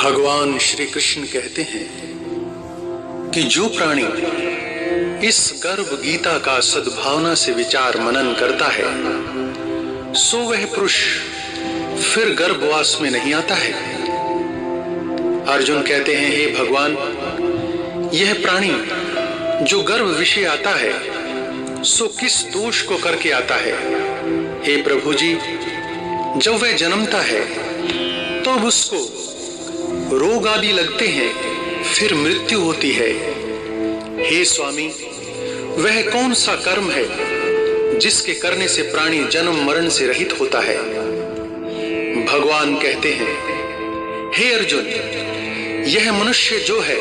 भगवान श्री कृष्ण कहते हैं कि जो प्राणी इस गर्भ गीता का सद्भावना से विचार मनन करता है सो वह पुरुष फिर गर्भवास में नहीं आता है। अर्जुन कहते हैं, हे भगवान, यह प्राणी जो गर्भ विषय आता है सो किस दोष को करके आता है। हे प्रभु जी, जब वह जन्मता है तो उसको रोग आदि लगते हैं, फिर मृत्यु होती है। हे स्वामी, वह कौन सा कर्म है जिसके करने से प्राणी जन्म मरण से रहित होता है। भगवान कहते हैं, हे अर्जुन, यह मनुष्य जो है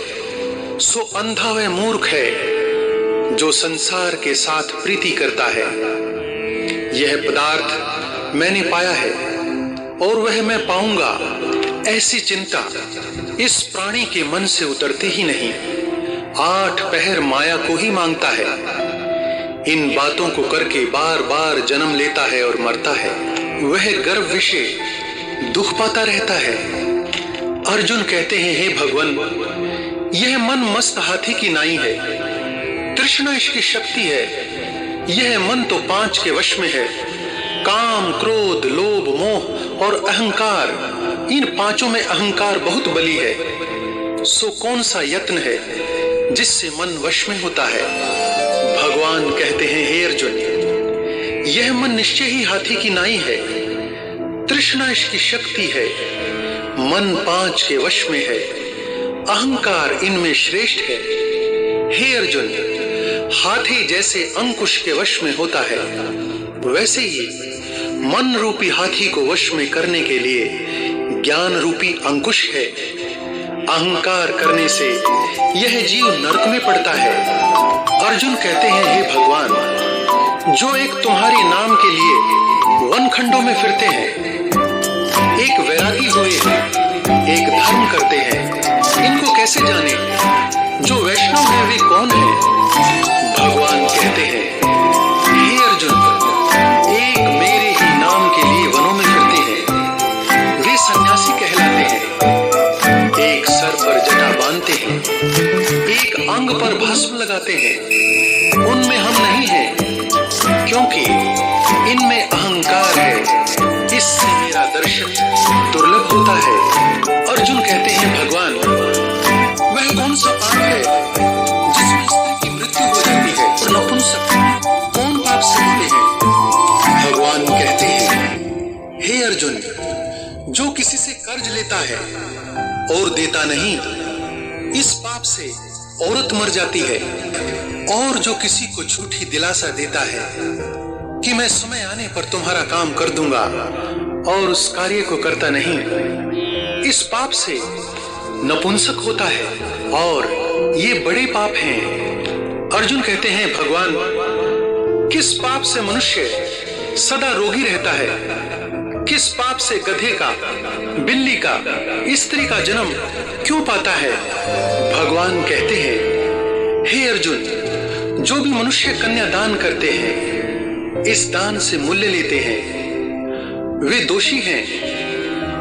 सो अंधा व मूर्ख है जो संसार के साथ प्रीति करता है। यह पदार्थ मैंने पाया है और वह मैं पाऊंगा, ऐसी चिंता इस प्राणी के मन से उतरती ही नहीं। 8 पहर माया को ही मांगता है। इन बातों को करके बार बार जन्म लेता है और मरता है। वह गर्भ विषय दुख पाता रहता है। अर्जुन कहते हैं, हे भगवान, यह मन मस्त हाथी की नाई है। तृष्णा इसकी शक्ति है। यह मन तो 5 के वश में है। काम, क्रोध, लोभ, मोह और अहंकार, इन 5 में अहंकार बहुत बली है। सो कौन सा यत्न है जिससे मन वश में होता है। भगवान कहते हैं, हे अर्जुन, यह मन निश्चय ही हाथी की नाई है। तृष्णा इसकी शक्ति है। मन 5 के वश में है। अहंकार इनमें श्रेष्ठ है। हे अर्जुन, हाथी जैसे अंकुश के वश में होता है, वैसे ही मन रूपी हाथी को वश में करने के लिए ज्ञान रूपी अंकुश है। अहंकार करने से यह जीव नरक में पड़ता है। अर्जुन कहते हैं, हे भगवान, जो एक तुम्हारे नाम के लिए वनखंडों में फिरते हैं, एक वैरागी हुए हैं, एक धर्म करते हैं, इनको कैसे जाने? जो वैष्णव है वे कौन है? भगवान कहते हैं, हे अर्जुन, एक मेरे ही नाम के लिए वनों में फिरते हैं, वे सन्यासी कहलाते हैं। एक सर पर जटा बांधते हैं, एक अंग पर भस्म लगाते हैं। उनमें हम नहीं हैं, क्योंकि इनमें अहंकार है। इससे मेरा दर्शन दुर्लभ होता है। अर्जुन कहते हैं, भगवान, वह कौन सा पाप है जिसमें स्त्री की मृत्यु हो जाती है और नपुंसक कौन पाप से होते हैं? भगवान कहते हैं, हे अर्जुन, जो किसी से कर्ज लेता है और देता नहीं, इस पाप से औरत मर जाती है। और जो किसी को झूठी दिलासा देता है कि मैं समय आने पर तुम्हारा काम कर दूंगा और उस कार्य को करता नहीं, इस पाप से नपुंसक होता है और ये बड़े पाप हैं। अर्जुन कहते हैं, भगवान, किस पाप से मनुष्य सदा रोगी रहता है? किस पाप से गधे का, बिल्ली का, स्त्री का जन्म क्यों पाता है? भगवान कहते हैं, हे अर्जुन, जो भी मनुष्य कन्यादान करते हैं, इस दान से मूल्य लेते हैं, वे दोषी हैं।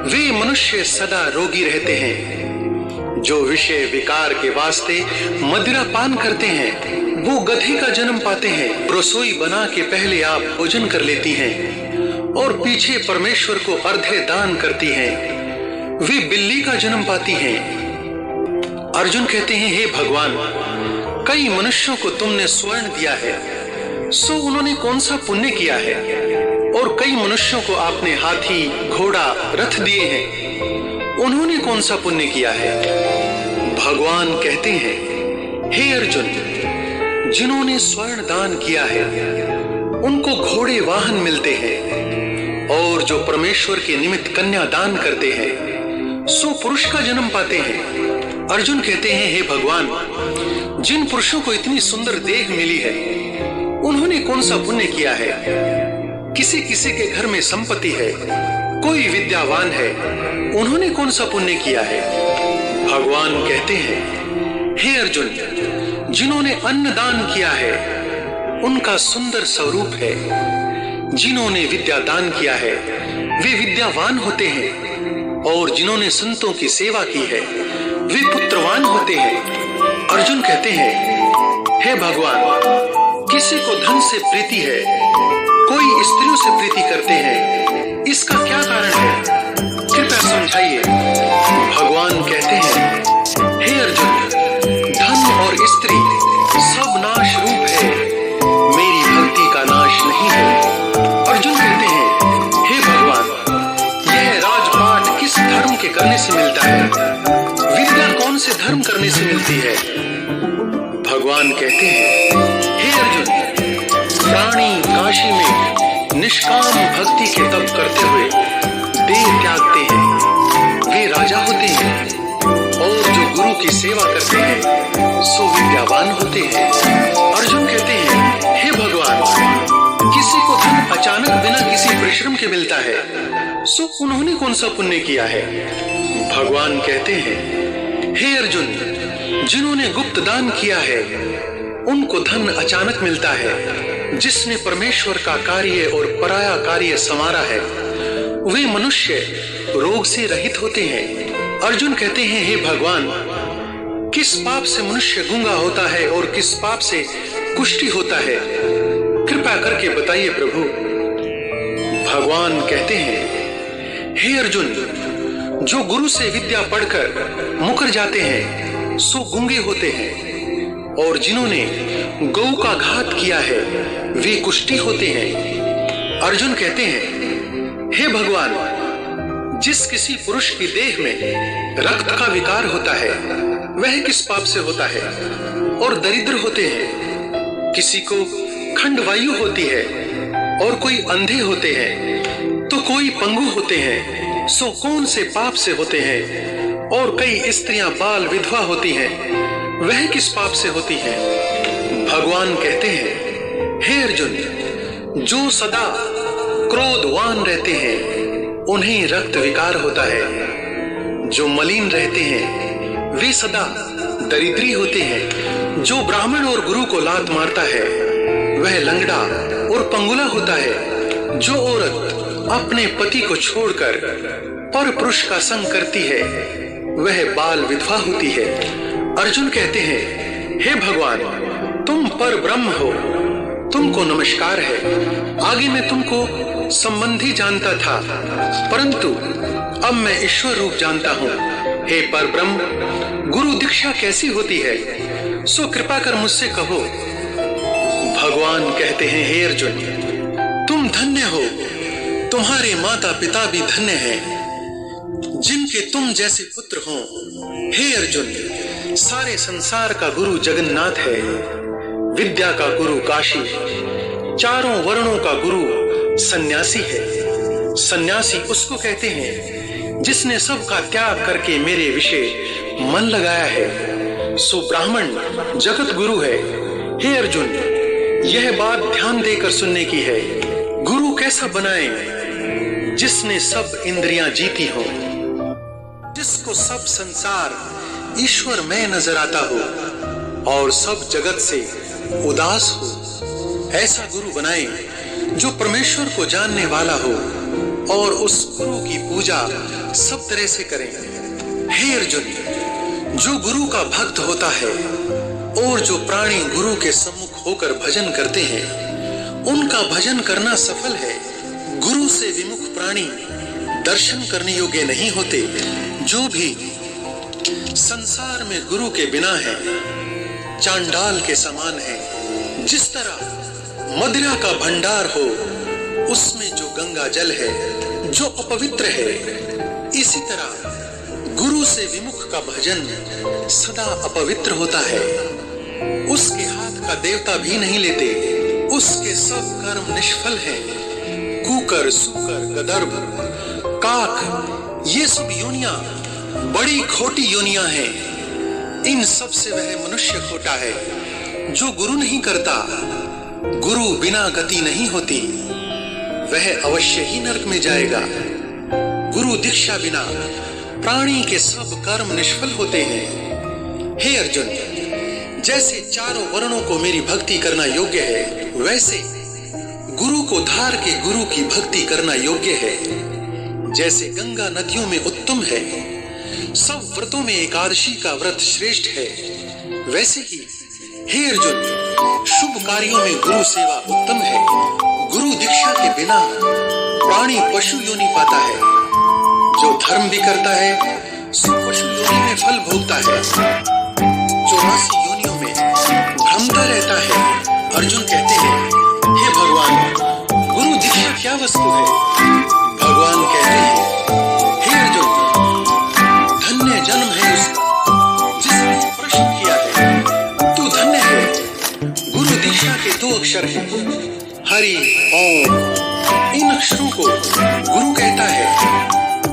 वे मनुष्य सदा रोगी रहते हैं। जो विषय विकार के वास्ते मदिरा पान करते हैं, वो गधे का जन्म पाते हैं। रसोई बना के पहले आप भोजन कर लेती हैं और पीछे परमेश्वर को अर्धे दान करती हैं, वे बिल्ली का जन्म पाती हैं। अर्जुन कहते हैं, हे भगवान, कई मनुष्यों को तुमने स्वर्ण दिया है, सो उन्होंने कौन सा पुण्य किया है? और कई मनुष्यों को आपने हाथी, घोड़ा, रथ दिए हैं, उन्होंने कौन सा पुण्य किया है? भगवान कहते हैं, हे अर्जुन, जिन्होंने स्वर्ण दान किया है उनको घोड़े वाहन मिलते हैं, और जो परमेश्वर के निमित्त कन्या दान करते हैं सो पुरुष का जन्म पाते हैं। अर्जुन कहते हैं, हे भगवान, जिन पुरुषों को इतनी सुंदर देह मिली है, उन्होंने कौन सा पुण्य किया है? किसी किसी के घर में संपत्ति है, कोई विद्यावान है, उन्होंने कौन सा पुण्य किया है? भगवान कहते हैं, हे अर्जुन, जिन्होंने अन्न दान किया है उनका सुंदर स्वरूप है। जिन्होंने विद्या दान किया है वे विद्यावान होते हैं। और जिन्होंने संतों की सेवा की है वे पुत्रवान होते हैं। अर्जुन कहते हैं, हे भगवान, किसी को धन से प्रीति है, कोई स्त्रियों से प्रीति करते हैं, इसका क्या कारण है? कृपया समझाइए। भगवान कहते हैं, हे अर्जुन, धन और स्त्री सब नाश रूप है, मेरी भक्ति का नाश नहीं है। अर्जुन कहते हैं, हे भगवान, यह राजपाट किस धर्म के करने से मिलता है? विद्या कौन से धर्म करने से मिलती है? भगवान कहते हैं, हे अर्जुन, प्राणी काशी में निष्काम भक्ति के तप करते हुए देह त्यागते हैं, वे राजा होते हैं, और जो गुरु की सेवा करते हैं सो विद्यावान होते हैं। अर्जुन कहते हैं, हे भगवान, किसी को धन अचानक बिना किसी परिश्रम के मिलता है, सो उन्होंने कौन सा पुण्य किया है? भगवान कहते हैं, हे अर्जुन, जिन्होंने गुप्त दान किया है उनको धन अचानक मिलता है। जिसने परमेश्वर का कार्य और पराया कार्य संवारा है वे मनुष्य रोग से रहित होते हैं। अर्जुन कहते हैं, हे भगवान, किस पाप से मनुष्य गूंगा होता है और किस पाप से कुष्ठी होता है? कृपा करके बताइए प्रभु। भगवान कहते हैं, हे अर्जुन, जो गुरु से विद्या पढ़कर मुकर जाते हैं सो गूंगे होते हैं, और जिन्होंने गौ का घात किया है वे कुष्ठी होते हैं। अर्जुन कहते हैं, हे भगवान, जिस किसी पुरुष की देह में रक्त का विकार होता है वह किस पाप से होता है? और दरिद्र होते हैं, किसी को खंडवायु होती है और कोई अंधे होते हैं तो कोई पंगु होते हैं, सो कौन से पाप से होते हैं? और कई स्त्रियां बाल विधवा होती हैं, वह किस पाप से होती है? भगवान कहते हैं, हे अर्जुन, जो सदा क्रोधवान रहते हैं उन्हें रक्त विकार होता है, जो मलिन रहते हैं वे सदा दरिद्री होते हैं, जो ब्राह्मण और गुरु को लात मारता है वह लंगड़ा और पंगुला होता है, जो औरत अपने पति को छोड़कर पर पुरुष का संग करती है वह बाल विधवा होती है। अर्जुन कहते हैं, हे भगवान, तुम पर ब्रह्म हो, तुमको नमस्कार है। आगे मैं तुमको संबंधी जानता था, परंतु अब मैं ईश्वर रूप जानता हूँ। हे पर ब्रह्म, गुरु दीक्षा कैसी होती है? सो कृपा कर मुझसे कहो। भगवान कहते हैं, हे अर्जुन, तुम धन्य हो, तुम्हारे माता पिता भी धन्य हैं जिनके तुम जैसे पुत्र हो। हे अर्जुन, सारे संसार का गुरु जगन्नाथ है, विद्या का गुरु काशी, चारों वर्णों का गुरु सन्यासी है। सन्यासी उसको कहते हैं जिसने सबका त्याग करके मेरे विषय मन लगाया है, सो ब्राह्मण जगत गुरु है। हे अर्जुन, यह बात ध्यान देकर सुनने की है। गुरु कैसा बनाए? जिसने सब इंद्रियां जीती हो, जिसको सब संसार ईश्वर में नजर आता हो और सब जगत से उदास हो। ऐसा गुरु बनाए जो परमेश्वर को जानने वाला हो और उस गुरु की पूजा सब तरह से करें। हे अर्जुन, जो गुरु का भक्त होता है और जो प्राणी गुरु के सम्मुख होकर भजन करते हैं उनका भजन करना सफल है। गुरु से विमुख प्राणी दर्शन करने योग्य नहीं होते। जो भी संसार में गुरु के बिना है चांडाल के समान है। जिस तरह मदिरा का भंडार हो उसमें जो गंगा जल है जो अपवित्र है, इसी तरह गुरु से विमुख का भजन सदा अपवित्र होता है। उसके हाथ का देवता भी नहीं लेते, उसके सब कर्म निष्फल हैं। कुकर, सूकर, गदर्भ, काक, ये सब योनियां बड़ी खोटी योनियां हैं। इन सब से वह मनुष्य खोटा है जो गुरु नहीं करता। गुरु बिना गति नहीं होती, वह अवश्य ही नरक में जाएगा। गुरु दीक्षा बिना प्राणी के सब कर्म निष्फल होते हैं। हे अर्जुन, जैसे चारों वर्णों को मेरी भक्ति करना योग्य है, वैसे गुरु को धार के गुरु की भक्ति करना योग्य है। जैसे गंगा नदियों में उत्तम है, सब व्रतों में एकादशी का व्रत श्रेष्ठ है, वैसे ही हे अर्जुन, शुभ कार्यों में गुरु सेवा उत्तम है। गुरु दीक्षा के बिना प्राणी पशु योनि पाता है। जो धर्म भी करता है सो पशु योनि में फल भोगता है। 84 योनियों में भ्रमता रहता है। अर्जुन कहते हैं, हे भगवान, गुरु दीक्षा क्या वस्तु है? भगवान कहते हैं, हे अर्जुन, धन्य जन्म है उसका जिसने प्रश्न किया है। तू धन्य है। गुरु दीक्षा के 2 अक्षर हैं, हरि ओम। इन अक्षरों को गुरु कहता है।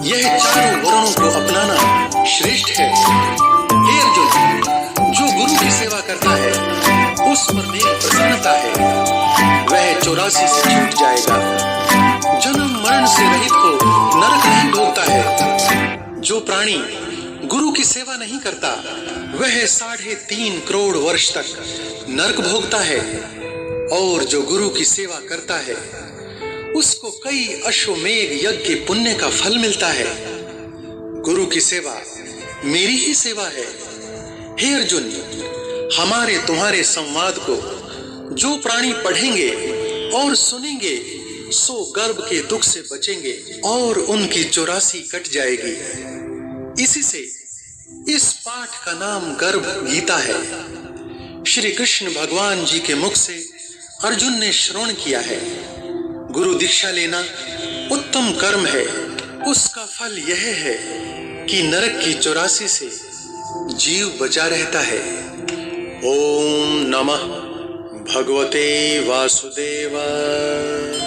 यह चारों वर्णों को अपनाना श्रेष्ठ है। हे अर्जुन, जो गुरु की सेवा करता है उस पर मेरी प्रसन्नता है। वह 84 से छूट जाएगा, जन्म मरण से रहित हो नरक नहीं भोगता है। जो प्राणी गुरु की सेवा नहीं करता वह 3.5 करोड़ वर्ष तक नरक भोगता है, और जो गुरु की सेवा करता है उसको कई अश्वमेध यज्ञ पुण्य का फल मिलता है। गुरु की सेवा मेरी ही सेवा है। हे अर्जुन, हमारे तुम्हारे संवाद को जो प्राणी पढ़ेंगे और सुनेंगे सो गर्भ के दुख से बचेंगे और उनकी 84 कट जाएगी। इसी से इस पाठ का नाम गर्भ गीता है। श्री कृष्ण भगवान जी के मुख से अर्जुन ने श्रवण किया है। गुरु दीक्षा लेना उत्तम कर्म है। उसका फल यह है कि नरक की 84 से जीव बचा रहता है। ओम नमः भगवते वासुदेवाय।